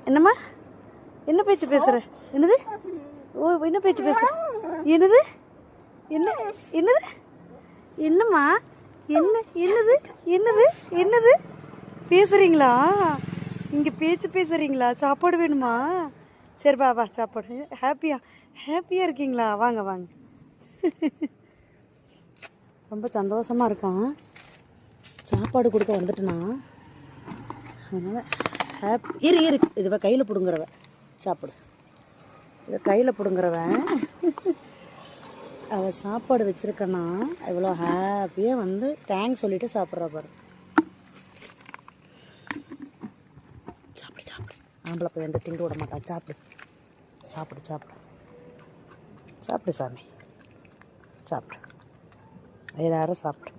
என்னம்மா என்ன பேச்சு பேசுகிற? என்னது? ஓ என்ன பேச்சு பேசுகிற? என்னது? என்ன என்னது? என்னம்மா என்னது என்னது என்னது பேசுகிறீங்களா? இங்கே பேச்சு பேசுகிறீங்களா? சாப்பாடு வேணுமா? சரி வா சாப்பாடு. ஹாப்பியாக இருக்கீங்களா? வாங்க வாங்க. ரொம்ப சந்தோஷமாக இருக்கான். சாப்பாடு கொடுக்க வந்துட்டுனா அதனால் இரு இதுவ கையில் பிடுங்குறவ சாப்பிடு. இதை கையில் பிடுங்குறவன் அவள் சாப்பாடு வச்சுருக்கன்னா இவ்வளோ ஹாப்பியாக வந்து தேங்க்ஸ் சொல்லிவிட்டு சாப்பிட்றா பாரு. சாப்பிடு ஆம்பளை போய் வந்து திண்டு விட மாட்டான். சாப்பிடு சாப்பிடு சாமி சாப்பிடு. வயிறார சாப்பிடு.